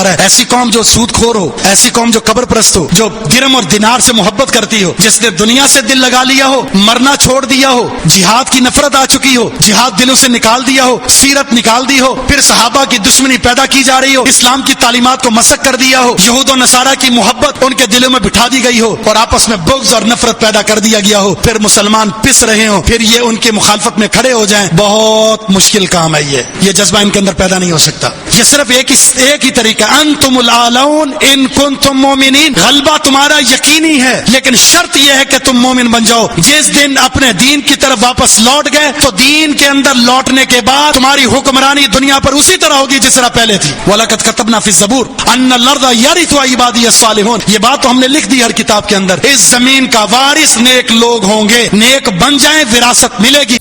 رہا ہے ایسی قوم جو سود خور ہو، ایسی قوم جو قبر پرست ہو، جو درہم اور دینار سے محبت کرتی ہو، جس نے دنیا سے دل لگا لیا ہو، مرنا چھوڑ دیا ہو، جہاد کی نفرت آ چکی ہو، جہاد دلوں سے نکال دیا ہو، سیرت نکال دی ہو، پھر صحابہ کی دشمنی پیدا کی جا رہی ہو، اسلام کی تعلیمات کو مسخ کر دیا ہو، یہود و نصارہ کی محبت ان کے دلوں میں بٹھا دی گئی ہو اور آپس میں بغض اور نفرت پیدا کر دیا گیا ہو، پھر مسلمان پس رہے ہوں، پھر یہ ان کی مخالفت میں کھڑے ہو جائیں، بہت مشکل کام ہے یہ جذبہ ان کے اندر پیدا نہیں ہو سکتا۔ یہ صرف ایک ہی طریقہ، انتم الاعلون ان کنتم مومنین، غلبہ تمہارا یقینی ہے لیکن شرط یہ ہے کہ تم مومن بن جاؤ۔ جس دن اپنے دین کی طرف واپس لوٹ گئے تو دین کے اندر لوٹنے کے بعد تمہاری حکمرانی دنیا پر اسی طرح ہوگی جس طرح پہلے تھی۔ وَلَقَدْ كَتَبْنَا فِي الزَّبُورِ أَنَّ الْأَرْضَ يَرِثُهَا عِبَادِيَ الصَّالِحُونَ، یہ بات تو ہم نے لکھ دی ہر کتاب کے اندر، اس زمین کا وارث نیک لوگ ہوں گے، نیک بن جائیں وراثت ملے گی۔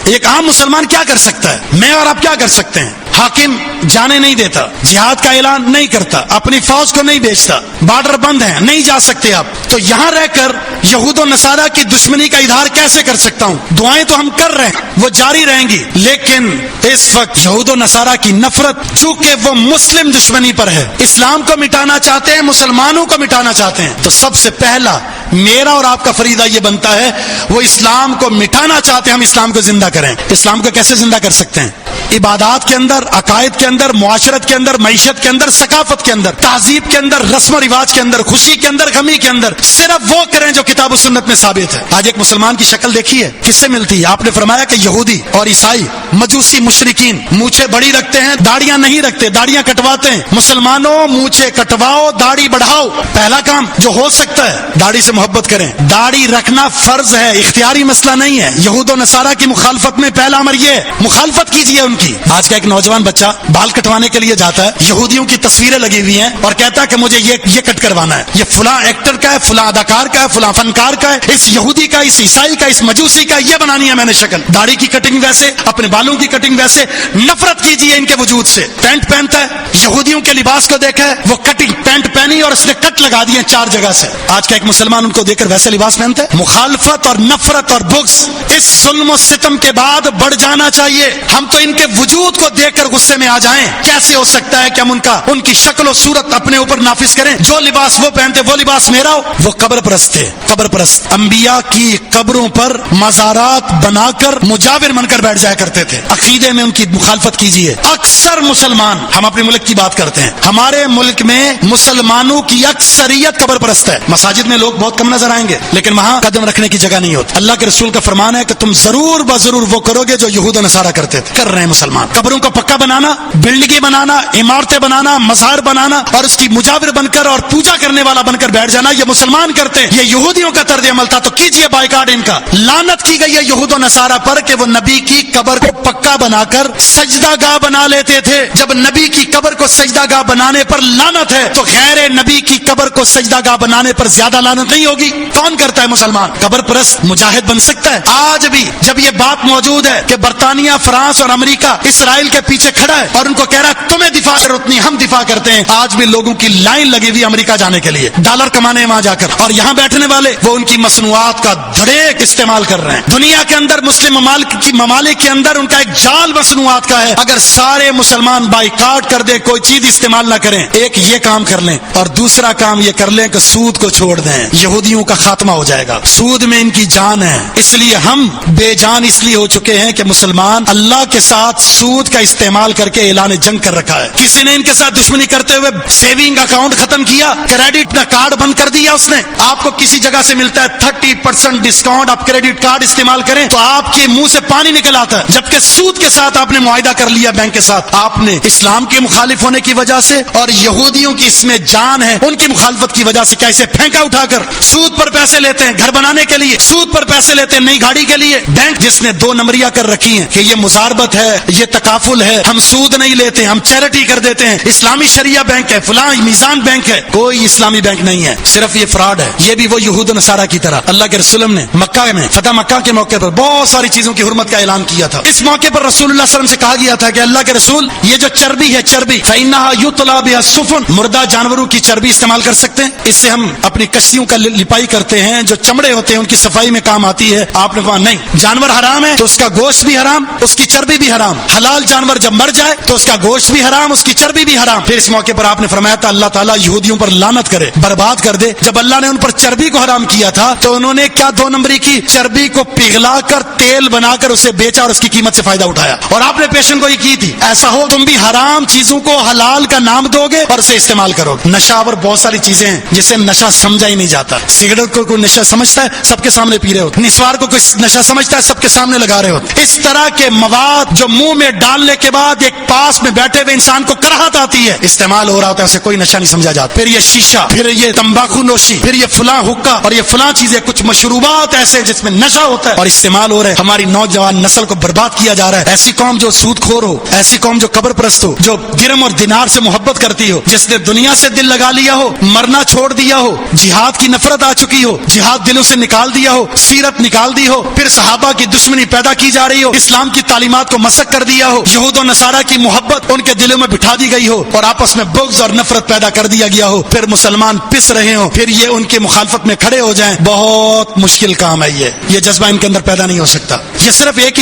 ایک عام مسلمان کیا کر سکتا ہے؟ میں اور آپ کیا کر سکتے ہیں؟ حاکم جانے نہیں دیتا، جہاد کا اعلان نہیں کرتا، اپنی فوج کو نہیں بیچتا، بارڈر بند ہیں، نہیں جا سکتے آپ، تو یہاں رہ کر یہود و نصارہ کی دشمنی کا اظہار کیسے کر سکتا ہوں؟ دعائیں تو ہم کر رہے ہیں، وہ جاری رہیں گی، لیکن اس وقت یہود و نصارہ کی نفرت چونکہ وہ مسلم دشمنی پر ہے، اسلام کو مٹانا چاہتے ہیں، مسلمانوں کو مٹانا چاہتے ہیں، تو سب سے پہلا میرا اور آپ کا فریضہ یہ بنتا ہے، وہ اسلام کو مٹانا چاہتے ہیں، ہم اسلام کو زندہ کریں۔ اسلام کو کیسے زندہ کر سکتے ہیں؟ عبادات کے اندر، عقائد کے اندر، معاشرت کے اندر، معیشت کے اندر، ثقافت کے اندر، تہذیب کے اندر، رسم و رواج کے اندر، خوشی کے اندر، غمی کے اندر، صرف وہ کریں جو کتاب و سنت میں ثابت ہے۔ آج ایک مسلمان کی شکل دیکھی ہے، کس سے ملتی ہے؟ آپ نے فرمایا کہ یہودی اور عیسائی، مجوسی، مشرکین مونچھیں بڑی رکھتے ہیں، داڑیاں نہیں رکھتے، داڑیاں کٹواتے ہیں۔ مسلمانوں مونچھیں کٹواؤ، داڑھی بڑھاؤ، پہلا کام جو ہو سکتا ہے، داڑھی سے محبت کریں۔ داڑھی رکھنا فرض ہے، اختیاری مسئلہ نہیں ہے۔ یہود و نصارہ کی مخالفت میں پہلا امر یہ ہے، مخالفت کیجیے ان کی۔ آج کا ایک نوجوان بچہ بال کٹوانے کے لیے جاتا ہے، یہودیوں کی تصویریں لگی ہوئی ہیں اور کہتا ہے کہ مجھے یہ کٹ کروانا ہے، یہ فلاں ایکٹر کا ہے، فلاں اداکار کا ہے، فلاں فنکار کا ہے، اس یہودی کا، اس عیسائی کا، اس مجوسی کا، یہ بنانی ہے میں نے شکل۔ داڑھی کی کٹنگ ویسے، اپنے بالوں کی کٹنگ ویسے، نفرت کیجیے ان کے وجود سے۔ پینٹ پہنتا ہے، یہودیوں کے لباس کو دیکھا ہے، وہ کٹنگ پینٹ پہنی اور اس نے کٹ لگا دیے 4 جگہ سے۔ آج کا ایک مسلمان ان کو دیکھ کر ویسے لباس پہنتا ہے۔ مخالفت اور نفرت اور بغض اس ظلم و ستم کے بعد بڑھ جانا چاہیے۔ ہم تو ان کے وجود کو دیکھ کر غصے میں آ جائیں، کیسے ہو سکتا ہے کہ ہم ان کی شکل و صورت اپنے اوپر نافذ کریں؟ جو لباس وہ پہنتے وہ لباس میرا ہو۔ وہ قبر پرست تھے، قبر پرست، انبیاء کی قبروں پر مزارات بنا کر مجاور بن کر بیٹھ جایا کرتے تھے۔ عقیدے میں ان کی مخالفت کیجیے۔ اکثر مسلمان، ہم اپنے ملک کی بات کرتے ہیں، ہمارے ملک میں مسلمانوں کی اکثریت قبر پرست ہے۔ مساجد میں لوگ بہت کم نظر آئیں گے لیکن وہاں قدم رکھنے کی جگہ نہیں ہوتی۔ اللہ کے رسول کا فرمان ہے کہ تم ضرور بضرور وہ کرو گے جو یہود و نصارہ کرتے تھے، کر رہے ہیں مسلمان۔ قبروں کو پکا بنانا، بلڈنگیں بنانا، عمارتیں بنانا، مزار بنانا اور اس کی مجاور بن کر اور پوجا کرنے والا بن کر بیٹھ جانا، یہ مسلمان کرتے ہیں، یہ یہودیوں کا طرز عمل تھا، تو کیجئے بائیکاٹ ان کا۔ لعنت کی گئی ہے یہود و نصارہ پر کہ وہ نبی کی قبر کو پکا بنا کر سجدہ گاہ بنا لیتے تھے۔ جب نبی کی قبر کو سجدہ گاہ بنانے پر لعنت ہے تو غیر نبی کی قبر کو سجدہ گاہ بنانے پر زیادہ لعنت نہیں ہوگی؟ کون کرتا ہے مسلمان؟ قبر پرست مجاہد بن سکتا ہے؟ آج بھی جب یہ بات موجود ہے کہ برطانیہ، فرانس اور امریکہ اسرائیل کے پیچھے کھڑا ہے اور ان کو کہہ رہا ہے تمہیں دفاع کی ضرورت نہیں، ہم دفاع کرتے ہیں، آج بھی لوگوں کی لائن لگی ہوئی امریکہ جانے کے لیے، ڈالر کمانے وہاں جا کر، اور یہاں بیٹھنے والے وہ ان کی مصنوعات کا دھڑیک استعمال کر رہے ہیں۔ دنیا کے اندر مسلم ممالک کے اندر ان کا ایک جال مصنوعات کا ہے۔ اگر سارے مسلمان بائیکاٹ کر دیں، کوئی چیز استعمال نہ کریں، ایک یہ کام کر لیں اور دوسرا کام یہ کر لیں کہ سود کو چھوڑ دیں، یہودیوں کا خاتمہ ہو جائے گا۔ سود میں ان کی جان ہے، اس لیے ہم بے جان اس لیے ہو چکے ہیں کہ مسلمان اللہ کے ساتھ سود کا استعمال کر کے اعلان جنگ کر رکھا ہے۔ کسی نے ان کے ساتھ دشمنی کرتے ہوئے سیونگ اکاؤنٹ ختم کیا، کریڈٹ کارڈ بند کر دیا اس نے۔ آپ کو کسی جگہ سے ملتا ہے 30% ڈسکاؤنٹ، آپ کریڈٹ کارڈ استعمال کریں تو آپ کے منہ سے پانی نکل آتا ہے، جبکہ سود کے ساتھ آپ نے معاہدہ کر لیا بینک کے ساتھ۔ آپ نے اسلام کے مخالف ہونے کی وجہ سے اور یہودیوں کی اس میں جان ہے ان کی مخالفت کی وجہ سے کیا اسے پھینکا اٹھا کر سود پر پیسے لیتے ہیں گھر بنانے کے لیے، سود پر پیسے لیتے ہیں نئی گاڑی کے لیے۔ بینک جس نے 2 نمبریاں کر رکھی ہیں کہ یہ مزاربت ہے، یہ تکافل ہے، ہم سود نہیں لیتے، ہم چیریٹی کر دیتے ہیں، اسلامی شریعہ بینک ہے، فلاں میزان بینک ہے، کوئی اسلامی بینک نہیں ہے، صرف یہ فراڈ ہے۔ یہ بھی وہ یہود و نصارہ کی طرح۔ اللہ کے رسول نے مکہ میں فتح مکہ کے موقع پر بہت ساری چیزوں کی حرمت کا اعلان کیا تھا۔ اس موقع پر پر رسول اللہ صلی اللہ علیہ وسلم سے کہا گیا تھا کہ اللہ کے رسول یہ جو چربی ہے چربی فإنها يطلى بها السفن، مردہ جانوروں کی چربی استعمال کر سکتے ہیں، اس سے ہم اپنی کشتیوں کا لپائی کرتے ہیں، جو چمڑے ہوتے ہیں ان کی صفائی میں کام آتی ہے. آپ نے کہا نہیں، جانور حرام ہے تو اس کا گوشت بھی حرام، اس کی چربی بھی حرام. حلال جانور جب مر جائے تو اس کا گوشت بھی حرام، اس کی چربی بھی حرام. پھر اس موقع پر آپ نے فرمایا تھا اللہ تعالیٰ یہودیوں پر لعنت کرے، برباد کر دے. جب اللہ نے ان پر چربی کو حرام کیا تھا تو انہوں نے کیا 2 نمبری کی، چربی کو پگھلا کر تیل بنا کر اسے بیچا اور اس کی قیمت سے فائدہ اٹھایا. اور آپ نے پیشن گوئی کی تھی ایسا ہو تم بھی حرام چیزوں کو حلال کا نام دو گے اور اسے استعمال کرو گے. نشہ اور بہت ساری چیزیں ہیں جسے نشہ سمجھا ہی نہیں جاتا. سگریٹ کو کوئی نشہ سمجھتا ہے، سب کے سامنے پی رہے ہوتے. نسوار کو کوئی نشہ سمجھتا ہے، سب کے سامنے لگا رہے ہوتے. اس طرح کے مواد جو منہ میں ڈالنے کے بعد ایک پاس میں بیٹھے ہوئے انسان کو کراہت آتی ہے، استعمال ہو رہا ہوتا ہے، اسے کوئی نشہ نہیں سمجھا جاتا. پھر یہ شیشہ، پھر یہ تمباکو نوشی، پھر یہ فلاں حقہ اور یہ فلاں چیزیں، کچھ مشروبات ایسے جس میں نشہ ہوتا ہے اور استعمال ہو رہے. ہماری نوجوان نسل کو برباد کیا جا رہا ہے. ایسی قوم جو سود خور ہو، ایسی قوم جو قبر پرست ہو، جو درم اور دینار سے محبت کرتی ہو، جس نے دنیا سے دل لگا لیا ہو، مرنا چھوڑ دیا ہو، جہاد کی نفرت آ چکی ہو، جہاد دلوں سے نکال دیا ہو، سیرت نکال دی ہو، پھر صحابہ کی دشمنی پیدا کی جا رہی ہو، اسلام کی تعلیمات کو مسخ کر دیا ہو، یہود و نصارہ کی محبت ان کے دلوں میں بٹھا دی گئی ہو اور آپس میں بغض اور نفرت پیدا کر دیا گیا ہو، پھر مسلمان پس رہے ہوں، پھر یہ ان کی مخالفت میں کھڑے ہو جائیں. بہت مشکل کام ہے. یہ جذبہ ان کے اندر پیدا نہیں ہو سکتا. یہ صرف ایک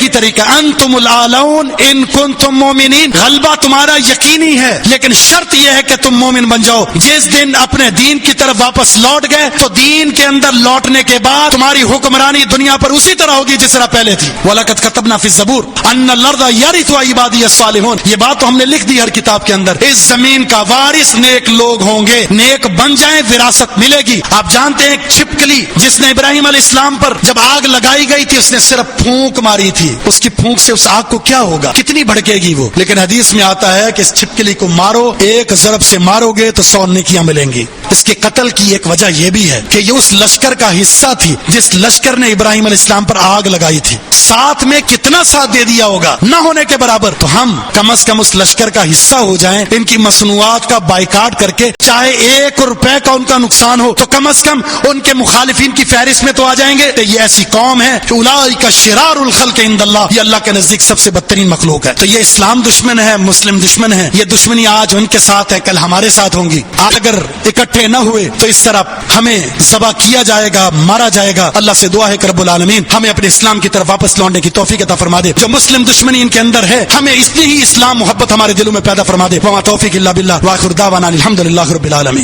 ہی طریقہ، انتم الاعلون ان کنتم مومنین، غلبہ تمہارا یقینی ہے لیکن شرط یہ ہے کہ تم مومن بن جاؤ. جس دن اپنے دین کی طرف واپس لوٹ گئے تو دین کے اندر لوٹنے کے بعد تمہاری حکمرانی دنیا پر اسی طرح ہوگی جس طرح پہلے تھی. وَلَقَدْ كَتَبْنَا فِي الزَّبُورِ أَنَّ الْأَرْضَ يَرِثُهَا عِبَادِيَ الصَّالِحُونَ. یہ بات تو ہم نے لکھ دی ہر کتاب کے اندر. اس زمین کا وارث نیک لوگ ہوں گے، نیک بن جائیں، وراثت ملے گی. آپ جانتے ہیں ایک چھپکلی جس نے ابراہیم علیہ السلام پر جب آگ لگائی گئی تھی، اس نے صرف پھونک ماری تھی. اس کی پھونک سے اس آگ کو کیا ہوگا، کتنی بھڑکے گی وہ. لیکن حدیث میں آتا ہے کہ اس چھپکلی کو مارو، ایک ضرب سے مارو گے تو 100 نیکیاں ملیں گی. اس کے قتل کی ایک وجہ یہ بھی ہے کہ یہ اس لشکر کا حصہ تھی جس لشکر نے ابراہیم علیہ السلام پر آگ لگائی تھی. ساتھ میں کتنا ساتھ دے دیا ہوگا، نہ ہونے کے برابر. تو ہم کم از کم اس لشکر کا حصہ ہو جائیں، ان کی مصنوعات کا بائیکاٹ کر کے چاہے 1 روپے کا ان کا نقصان ہو تو کم از کم ان کے مخالفین کی فہرست میں تو آ جائیں گے. یہ ایسی قوم ہے کہ اولئک شرار الخلق عند اللہ، یہ اللہ کے نزدیک سب سے بدترین مخلوق ہے. تو یہ اسلام دشمن ہے، مسلم دشمن ہے. یہ دشمنی آج ان کے ساتھ ہے، کل ہمارے ساتھ ہوں گی. اگر اکٹھے نہ ہوئے تو اس طرح ہمیں ذبح کیا جائے گا، مارا جائے گا. اللہ سے دعا ہے کہ رب العالمین ہمیں اپنے اسلام کی طرف واپس لوٹنے کی توفیق عطا فرما دے. جو مسلم دشمنی ان کے اندر ہے، ہمیں اتنی ہی اسلام محبت ہمارے دلوں میں پیدا فرما دے. وما توفیق الا باللہ، وآخر دعوانا الحمدللہ رب العالمین.